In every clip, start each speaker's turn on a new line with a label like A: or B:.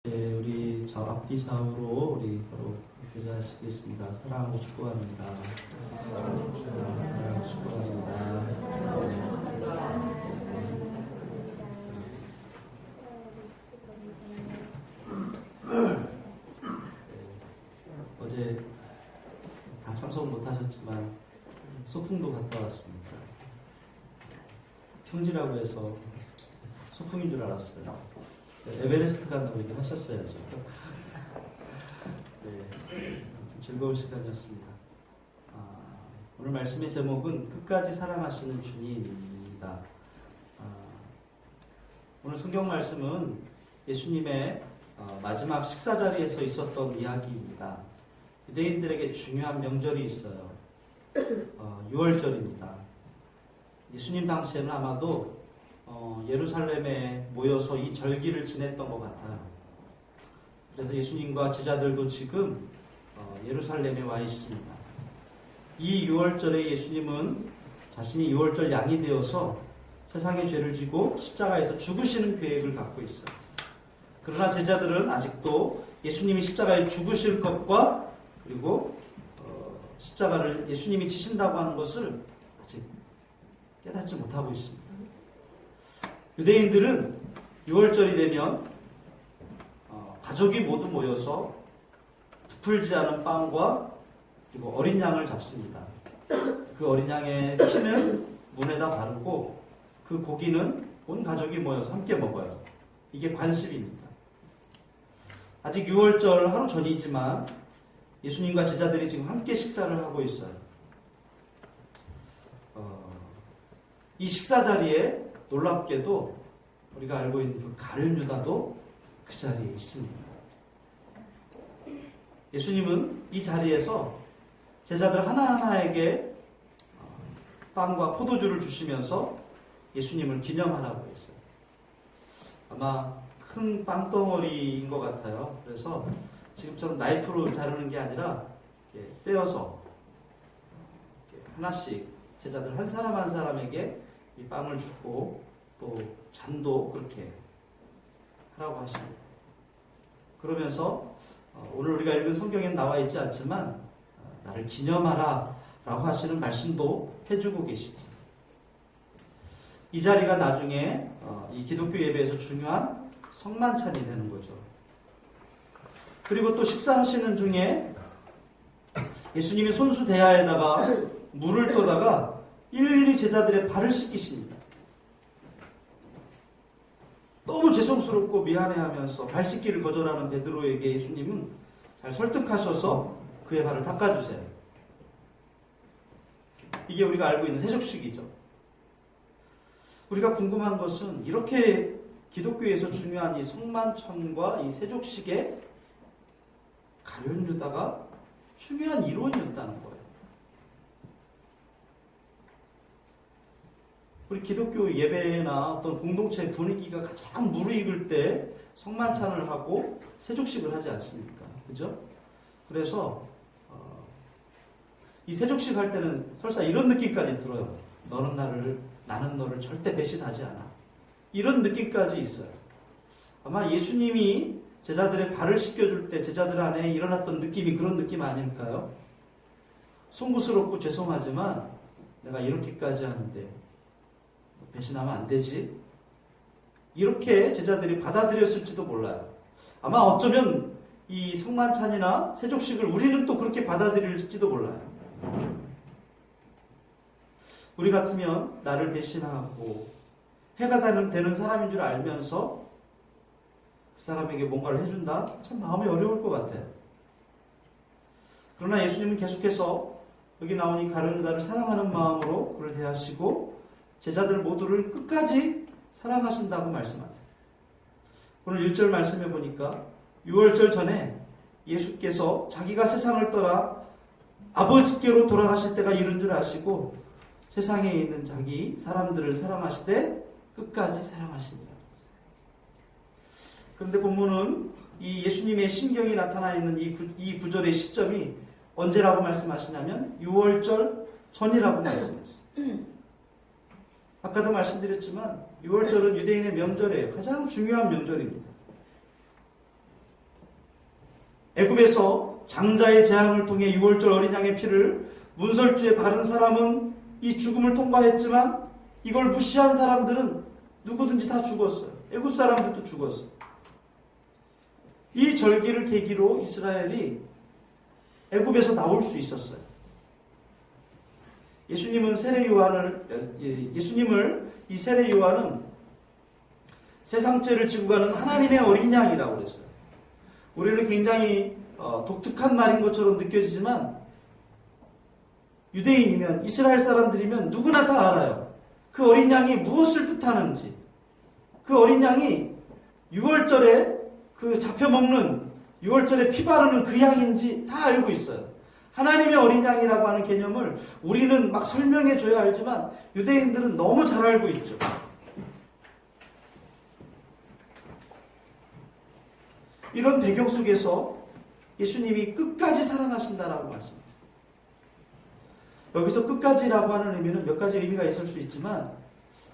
A: 네, 우리 저 앞뒤 좌우로 우리 서로 교제하시겠습니다. 사랑하고 축복합니다. 사랑하고 축복합니다. 어제 다 참석은 못하셨지만 소풍도 갔다 왔습니다. 평지라고 해서 소풍인 줄 알았어요. 에베레스트 간다고 얘기하셨어야죠. 네, 즐거운 시간이었습니다. 오늘 말씀의 제목은 끝까지 사랑하시는 주님입니다. 오늘 성경 말씀은 예수님의 마지막 식사 자리에서 있었던 이야기입니다. 유대인들에게 중요한 명절이 있어요. 6월절입니다. 예수님 당시에는 아마도 예루살렘에 모여서 이 절기를 지냈던 것 같아요. 그래서 예수님과 제자들도 지금 예루살렘에 와 있습니다. 이 6월절에 예수님은 자신이 6월절 양이 되어서 세상의 죄를 지고 십자가에서 죽으시는 계획을 갖고 있어요. 그러나 제자들은 아직도 예수님이 십자가에 죽으실 것과 그리고 십자가를 예수님이 지신다고 하는 것을 아직 깨닫지 못하고 있습니다. 유대인들은 6월절이 되면 가족이 모두 모여서 부풀지 않은 빵과 그리고 어린 양을 잡습니다. 그 어린 양의 피는 문에다 바르고 그 고기는 온 가족이 모여서 함께 먹어요. 이게 관습입니다. 아직 6월절 하루 전이지만 예수님과 제자들이 지금 함께 식사를 하고 있어요. 이 식사 자리에 놀랍게도 우리가 알고 있는 그 가룟 유다도 그 자리에 있습니다. 예수님은 이 자리에서 제자들 하나하나에게 빵과 포도주를 주시면서 예수님을 기념하라고 했어요. 아마 큰 빵덩어리인 것 같아요. 그래서 지금처럼 나이프로 자르는 게 아니라 이렇게 떼어서 이렇게 하나씩 제자들 한 사람 한 사람에게 이 빵을 주고 또 잔도 그렇게 하라고 하십니다. 그러면서 오늘 우리가 읽은 성경에는 나와 있지 않지만 나를 기념하라 라고 하시는 말씀도 해주고 계시죠. 이 자리가 나중에 이 기독교 예배에서 중요한 성만찬이 되는 거죠. 그리고 또 식사하시는 중에 예수님이 손수 대야에다가 물을 떠다가 일일이 제자들의 발을 씻기십니다. 너무 죄송스럽고 미안해하면서 발 씻기를 거절하는 베드로에게 예수님은 잘 설득하셔서 그의 발을 닦아주세요. 이게 우리가 알고 있는 세족식이죠. 우리가 궁금한 것은 이렇게 기독교에서 중요한 이 성만찬과 이 세족식의 가룟 유다가 중요한 이론이었다는 거예요. 우리 기독교 예배나 어떤 공동체의 분위기가 가장 무르익을 때 성만찬을 하고 세족식을 하지 않습니까? 그죠? 그래서 이 세족식 할 때는 설사 이런 느낌까지 들어요. 나는 너를 절대 배신하지 않아. 이런 느낌까지 있어요. 아마 예수님이 제자들의 발을 씻겨줄 때 제자들 안에 일어났던 느낌이 그런 느낌 아닐까요? 송구스럽고 죄송하지만 내가 이렇게까지 하는데 배신하면 안 되지. 이렇게 제자들이 받아들였을지도 몰라요. 아마 어쩌면 이 성만찬이나 세족식을 우리는 또 그렇게 받아들일지도 몰라요. 우리 같으면 나를 배신하고 해가 되는 사람인 줄 알면서 그 사람에게 뭔가를 해준다? 참 마음이 어려울 것 같아요. 그러나 예수님은 계속해서 여기 나온 이 가룟 유다를 사랑하는 마음으로 그를 대하시고 제자들 모두를 끝까지 사랑하신다고 말씀하세요. 오늘 1절 말씀해 보니까 6월절 전에 예수께서 자기가 세상을 떠나 아버지께로 돌아가실 때가 이른 줄 아시고 세상에 있는 자기 사람들을 사랑하시되 끝까지 사랑하시니라. 그런데 본문은 이 예수님의 심경이 나타나 있는 이 구절의 시점이 언제라고 말씀하시냐면 6월절 전이라고 말씀하셨어요. 아까도 말씀드렸지만 6월절은 유대인의 명절이에요. 가장 중요한 명절입니다. 애굽에서 장자의 재앙을 통해 유월절 어린 양의 피를 문설주에 바른 사람은 이 죽음을 통과했지만 이걸 무시한 사람들은 누구든지 다 죽었어요. 애굽 사람들도 죽었어요. 이 절기를 계기로 이스라엘이 애굽에서 나올 수 있었어요. 예수님을 이 세례 요한은 세상 죄를 지고 가는 하나님의 어린 양이라고 그랬어요. 우리는 굉장히 독특한 말인 것처럼 느껴지지만 유대인이면 이스라엘 사람들이면 누구나 다 알아요. 그 어린 양이 무엇을 뜻하는지, 그 어린 양이 6월절에 그 잡혀먹는 6월절에 피 바르는 그 양인지 다 알고 있어요. 하나님의 어린 양이라고 하는 개념을 우리는 막 설명해 줘야 알지만 유대인들은 너무 잘 알고 있죠. 이런 배경 속에서 예수님이 끝까지 사랑하신다라고 말씀합니다. 여기서 끝까지라고 하는 의미는 몇 가지 의미가 있을 수 있지만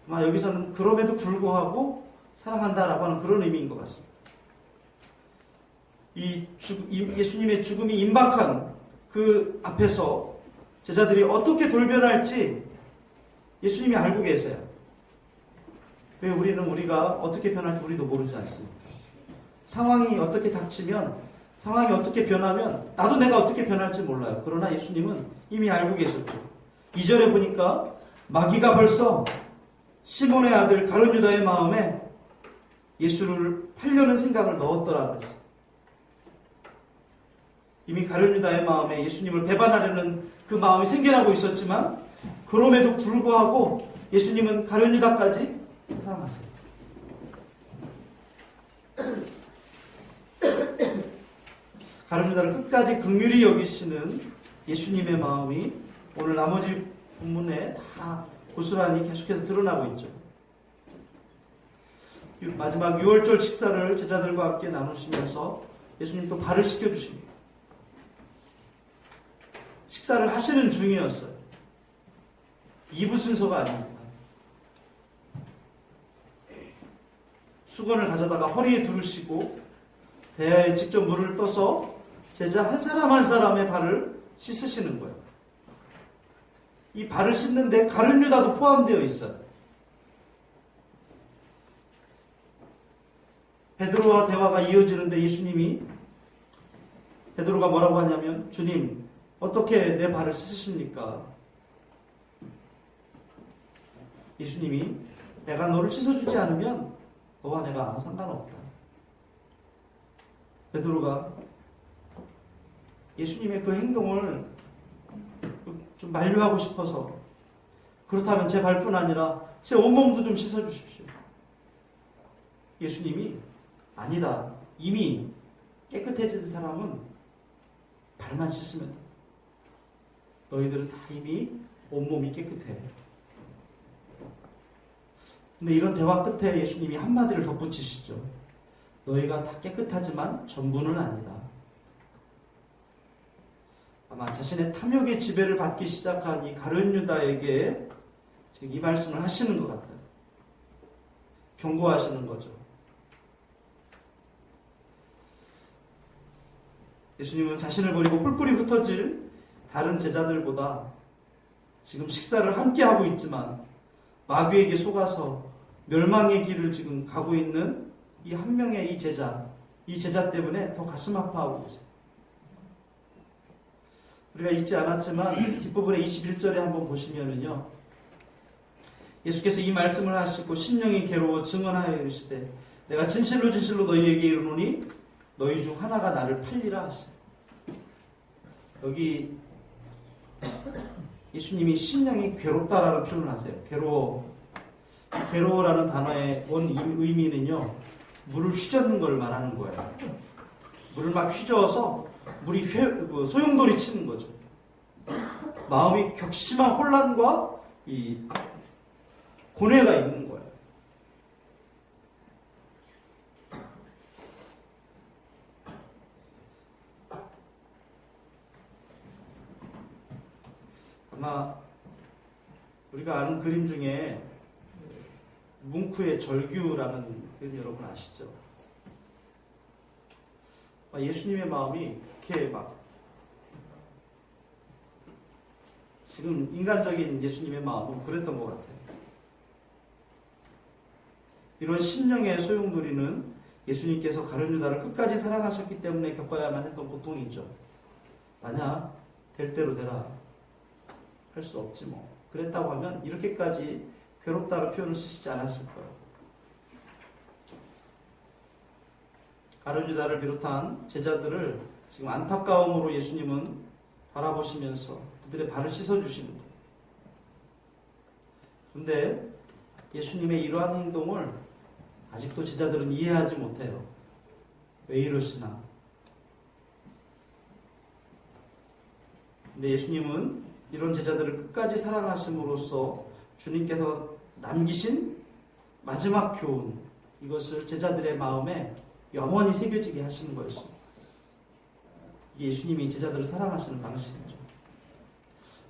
A: 아마 여기서는 그럼에도 불구하고 사랑한다라고 하는 그런 의미인 것 같습니다. 예수님의 죽음이 임박한 그 앞에서 제자들이 어떻게 돌변할지 예수님이 알고 계세요. 왜 우리가 어떻게 변할지 우리도 모르지 않습니까? 상황이 어떻게 닥치면, 상황이 어떻게 변하면 나도 내가 어떻게 변할지 몰라요. 그러나 예수님은 이미 알고 계셨죠. 2절에 보니까 마귀가 벌써 시몬의 아들 가룟 유다의 마음에 예수를 팔려는 생각을 넣었더라 그랬어요. 이미 가룟 유다의 마음에 예수님을 배반하려는 그 마음이 생겨나고 있었지만 그럼에도 불구하고 예수님은 가룟 유다까지 사랑하세요. 가룟 유다를 끝까지 긍휼히 여기시는 예수님의 마음이 오늘 나머지 본문에 다 고스란히 계속해서 드러나고 있죠. 마지막 6월절 식사를 제자들과 함께 나누시면서 예수님 또 발을 씻겨주십니다. 식사를 하시는 중이었어요. 2부 순서가 아닙니다. 수건을 가져다가 허리에 두르시고 대야에 직접 물을 떠서 제자 한 사람 한 사람의 발을 씻으시는 거예요. 이 발을 씻는데 가룟 유다도 포함되어 있어요. 베드로와 대화가 이어지는데 예수님이 베드로가 뭐라고 하냐면 주님 어떻게 내 발을 씻으십니까? 예수님이 내가 너를 씻어주지 않으면 너와 내가 아무 상관없다. 베드로가 예수님의 그 행동을 좀 만류하고 싶어서 그렇다면 제 발뿐 아니라 제 온몸도 좀 씻어주십시오. 예수님이 아니다. 이미 깨끗해진 사람은 발만 씻으면 돼. 너희들은 다 이미 온몸이 깨끗해. 근데 이런 대화 끝에 예수님이 한마디를 덧붙이시죠. 너희가 다 깨끗하지만 전부는 아니다. 아마 자신의 탐욕의 지배를 받기 시작한 이 가룟 유다에게 지금 이 말씀을 하시는 것 같아요. 경고하시는 거죠. 예수님은 자신을 버리고 뿔뿔이 흩어질 다른 제자들보다 지금 식사를 함께 하고 있지만 마귀에게 속아서 멸망의 길을 지금 가고 있는 이 한 명의 이 제자 때문에 더 가슴 아파하고 계세요. 우리가 읽지 않았지만 뒷부분에 21절에 한번 보시면은요. 예수께서 이 말씀을 하시고 심령이 괴로워 증언하여 이르시되 내가 진실로 진실로 너희에게 이르노니 너희 중 하나가 나를 팔리라 하시오. 여기 예수님이 심령이 괴롭다라는 표현을 하세요. 괴로워라는 단어의 원 의미는요. 물을 휘젓는 걸 말하는 거예요. 물을 막 휘저어서 물이 소용돌이 치는 거죠. 마음이 격심한 혼란과 이 고뇌가 있는 거예요. 아마 우리가 아는 그림 중에 뭉크의 절규라는 그림 여러분 아시죠? 예수님의 마음이 이렇게 막 지금 인간적인 예수님의 마음은 그랬던 것 같아요. 이런 심령의 소용돌이는 예수님께서 가룟 유다를 끝까지 사랑하셨기 때문에 겪어야만 했던 고통이죠. 만약 될 대로 되라 할 수 없지 뭐. 그랬다고 하면 이렇게까지 괴롭다는 표현을 쓰시지 않았을 거예요. 가룟 유다를 비롯한 제자들을 지금 안타까움으로 예수님은 바라보시면서 그들의 발을 씻어주시는 거예요. 그런데 예수님의 이러한 행동을 아직도 제자들은 이해하지 못해요. 왜 이러시나? 근데 예수님은 이런 제자들을 끝까지 사랑하심으로써 주님께서 남기신 마지막 교훈, 이것을 제자들의 마음에 영원히 새겨지게 하시는 거였습니다. 이게 예수님이 제자들을 사랑하시는 방식이죠.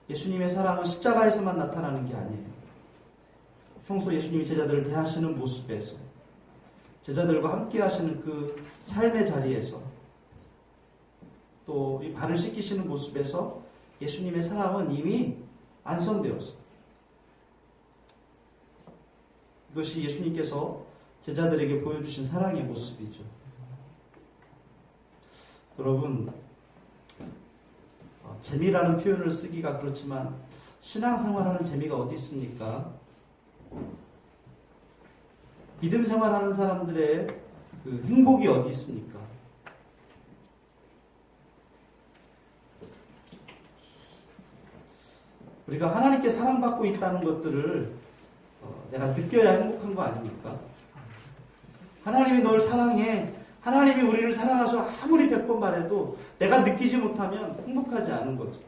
A: 예수님의 사랑은 십자가에서만 나타나는 게 아니에요. 평소 예수님이 제자들을 대하시는 모습에서, 제자들과 함께 하시는 그 삶의 자리에서, 또 이 발을 씻기시는 모습에서 예수님의 사랑은 이미 완성되었어요. 이것이 예수님께서 제자들에게 보여주신 사랑의 모습이죠. 여러분, 재미라는 표현을 쓰기가 그렇지만 신앙생활하는 재미가 어디 있습니까? 믿음 생활하는 사람들의 그 행복이 어디 있습니까? 우리가 하나님께 사랑받고 있다는 것들을 내가 느껴야 행복한 거 아닙니까? 하나님이 널 사랑해. 하나님이 우리를 사랑하셔 아무리 100번 말해도 내가 느끼지 못하면 행복하지 않은 거죠.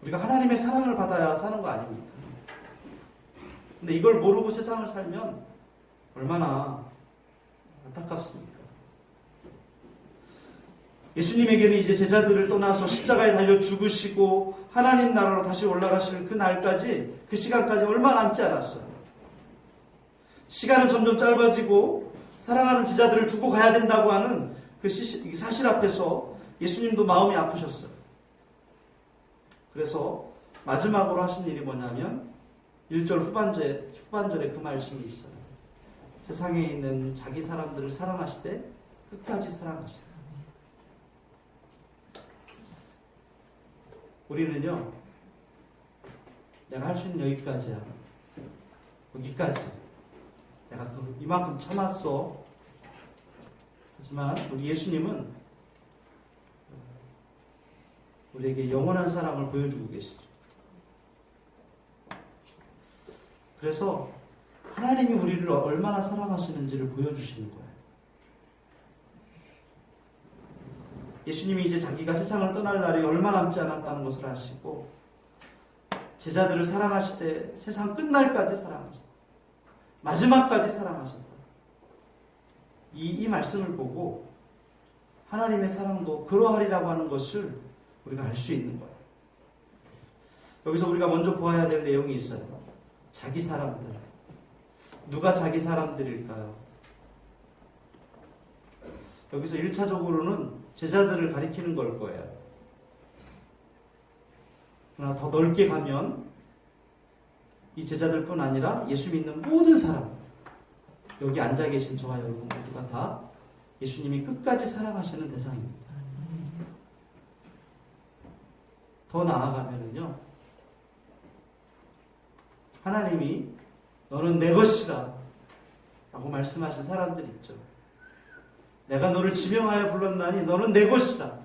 A: 우리가 하나님의 사랑을 받아야 사는 거 아닙니까? 근데 이걸 모르고 세상을 살면 얼마나 안타깝습니까? 예수님에게는 이제 제자들을 떠나서 십자가에 달려 죽으시고 하나님 나라로 다시 올라가실 그 날까지, 그 시간까지 얼마 남지 않았어요. 시간은 점점 짧아지고 사랑하는 제자들을 두고 가야 된다고 하는 그 사실 앞에서 예수님도 마음이 아프셨어요. 그래서 마지막으로 하신 일이 뭐냐면 1절 후반절에 그 말씀이 있어요. 세상에 있는 자기 사람들을 사랑하시되 끝까지 사랑하시라. 우리는요, 내가 할 수 있는 여기까지야. 여기까지. 내가 이만큼 참았어. 하지만 우리 예수님은 우리에게 영원한 사랑을 보여주고 계시죠. 그래서 하나님이 우리를 얼마나 사랑하시는지를 보여주시는 거예요. 예수님이 이제 자기가 세상을 떠날 날이 얼마 남지 않았다는 것을 아시고 제자들을 사랑하시되 세상 끝날까지 사랑하셨다. 마지막까지 사랑하셨다. 이 말씀을 보고 하나님의 사랑도 그러하리라고 하는 것을 우리가 알 수 있는 거예요. 여기서 우리가 먼저 보아야 될 내용이 있어요. 자기 사람들. 누가 자기 사람들일까요? 여기서 1차적으로는 제자들을 가리키는 걸 거예요. 그러나 더 넓게 가면 이 제자들뿐 아니라 예수 믿는 모든 사람, 여기 앉아 계신 저와 여러분 모두가 다 예수님이 끝까지 사랑하시는 대상입니다. 더 나아가면은요, 하나님이 너는 내 것이다 라고 말씀하신 사람들이 있죠. 내가 너를 지명하여 불렀나니 너는 내 것이다.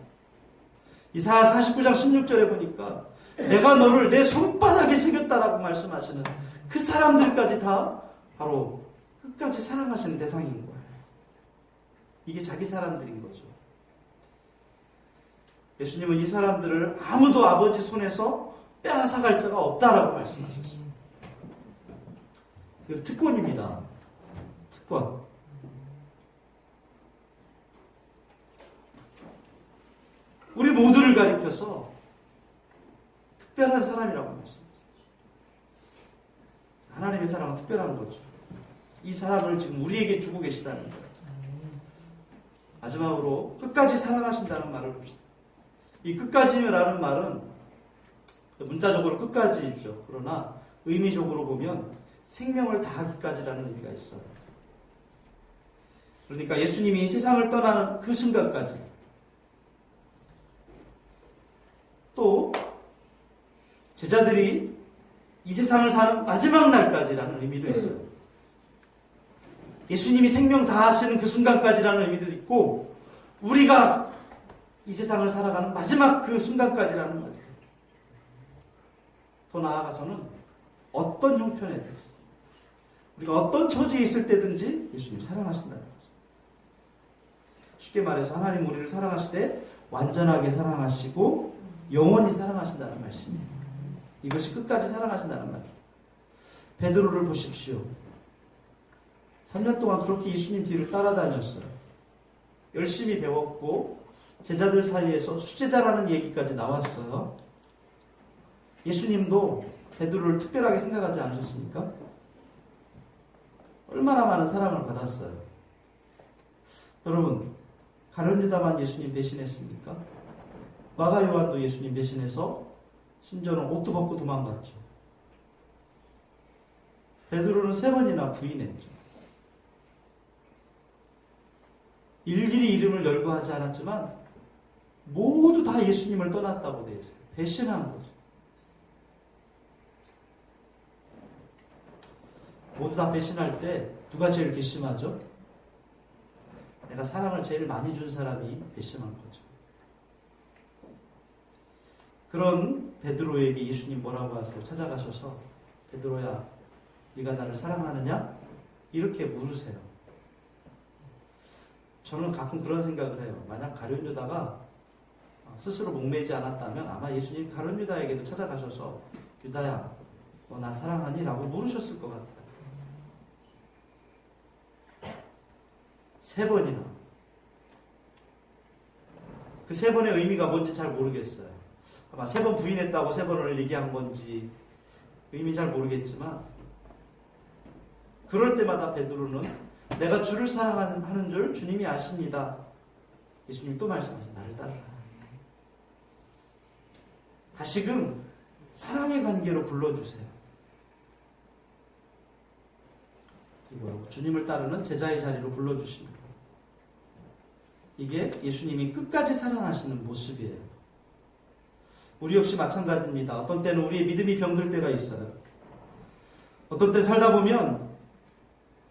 A: 이사야 49장 16절에 보니까 내가 너를 내 손바닥에 새겼다라고 말씀하시는 그 사람들까지 다 바로 끝까지 사랑하시는 대상인 거예요. 이게 자기 사람들인 거죠. 예수님은 이 사람들을 아무도 아버지 손에서 빼앗아갈 자가 없다라고 말씀하셨어요. 그 특권입니다. 특권. 우리 모두를 가리켜서 특별한 사람이라고 말씀합니다. 하나님의 사랑은 특별한 거죠. 이 사랑을 지금 우리에게 주고 계시다는 거예요. 마지막으로 끝까지 사랑하신다는 말을 봅시다. 이 끝까지라는 말은 문자적으로 끝까지죠. 그러나 의미적으로 보면 생명을 다하기까지라는 의미가 있어요. 그러니까 예수님이 세상을 떠나는 그 순간까지, 또 제자들이 이 세상을 사는 마지막 날까지라는 의미도 있어요. 예수님이 생명 다하시는 그 순간까지라는 의미도 있고, 우리가 이 세상을 살아가는 마지막 그 순간까지라는 말이에요. 더 나아가서는 어떤 형편에든, 우리가 어떤 처지에 있을 때든지 예수님 사랑하신다는 거죠. 쉽게 말해서 하나님 우리를 사랑하시되 완전하게 사랑하시고 영원히 사랑하신다는 말씀이에요. 이것이 끝까지 사랑하신다는 말이에요. 베드로를 보십시오. 3년 동안 그렇게 예수님 뒤를 따라다녔어요. 열심히 배웠고 제자들 사이에서 수제자라는 얘기까지 나왔어요. 예수님도 베드로를 특별하게 생각하지 않으셨습니까? 얼마나 많은 사랑을 받았어요. 여러분, 가룟 유다만 예수님 배신했습니까? 마가 요한도 예수님 배신해서 심지어는 옷도 벗고 도망갔죠. 베드로는 3번이나 부인했죠. 일일이 이름을 열거하지 않았지만 모두 다 예수님을 떠났다고 되어 있어요. 배신한 거죠. 모두 다 배신할 때 누가 제일 괘씸하죠? 내가 사랑을 제일 많이 준 사람이 배신한 거죠. 그런 베드로에게 예수님 뭐라고 하세요? 찾아가셔서 베드로야, 네가 나를 사랑하느냐? 이렇게 물으세요. 저는 가끔 그런 생각을 해요. 만약 가룟 유다가 스스로 목매지 않았다면 아마 예수님 가룟 유다에게도 찾아가셔서 유다야, 너 나 사랑하니? 라고 물으셨을 것 같아요. 3번이나. 그 3번의 의미가 뭔지 잘 모르겠어요. 아마 3번 부인했다고 3번을 얘기한 건지 의미 잘 모르겠지만, 그럴 때마다 베드로는 내가 주를 사랑하는 줄 주님이 아십니다. 예수님 또 말씀하십니다. 나를 따르라. 다시금 사랑의 관계로 불러주세요. 그리고 주님을 따르는 제자의 자리로 불러주십니다. 이게 예수님이 끝까지 사랑하시는 모습이에요. 우리 역시 마찬가지입니다. 어떤 때는 우리의 믿음이 병들 때가 있어요. 어떤 때 살다 보면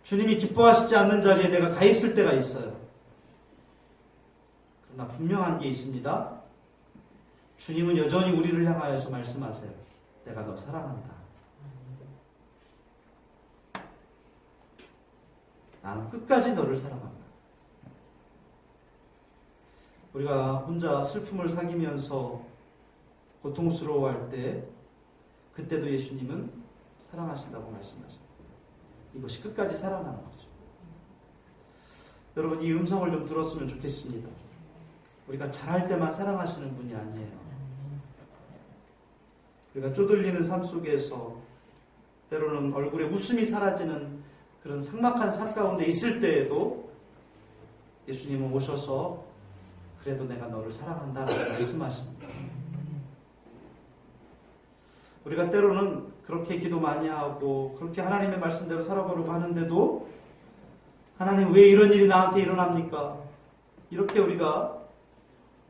A: 주님이 기뻐하시지 않는 자리에 내가 가 있을 때가 있어요. 그러나 분명한 게 있습니다. 주님은 여전히 우리를 향하여서 말씀하세요. 내가 너 사랑한다. 나는 끝까지 너를 사랑한다. 우리가 혼자 슬픔을 사귀면서 고통스러워할 때, 그때도 예수님은 사랑하신다고 말씀하십니다. 이것이 끝까지 사랑하는 거죠. 여러분, 이 음성을 좀 들었으면 좋겠습니다. 우리가 잘할 때만 사랑하시는 분이 아니에요. 우리가 쪼들리는 삶 속에서 때로는 얼굴에 웃음이 사라지는 그런 삭막한 삶 가운데 있을 때에도 예수님은 오셔서 그래도 내가 너를 사랑한다라고 말씀하십니다. 우리가 때로는 그렇게 기도 많이 하고 그렇게 하나님의 말씀대로 살아보려고 하는데도 하나님 왜 이런 일이 나한테 일어납니까? 이렇게 우리가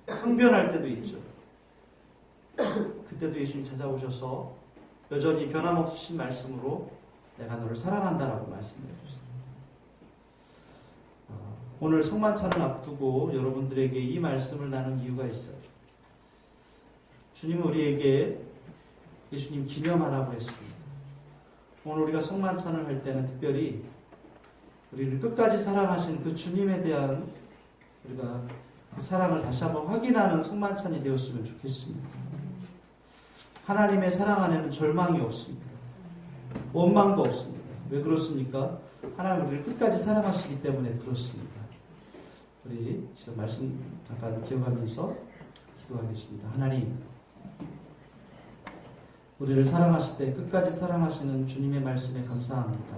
A: 항변할 때도 있죠. 그때도 예수님 찾아오셔서 여전히 변함없으신 말씀으로 내가 너를 사랑한다라고 말씀해 주세요. 오늘 성만찬을 앞두고 여러분들에게 이 말씀을 나눈 이유가 있어요. 주님은 우리에게 예수님 기념하라고 했습니다. 오늘 우리가 성만찬을 할 때는 특별히 우리를 끝까지 사랑하신 그 주님에 대한 우리가 그 사랑을 다시 한번 확인하는 성만찬이 되었으면 좋겠습니다. 하나님의 사랑 안에는 절망이 없습니다. 원망도 없습니다. 왜 그렇습니까? 하나님 우리를 끝까지 사랑하시기 때문에 그렇습니다. 우리 지금 말씀 잠깐 기억하면서 기도하겠습니다. 하나님, 우리를 사랑하실 때 끝까지 사랑하시는 주님의 말씀에 감사합니다.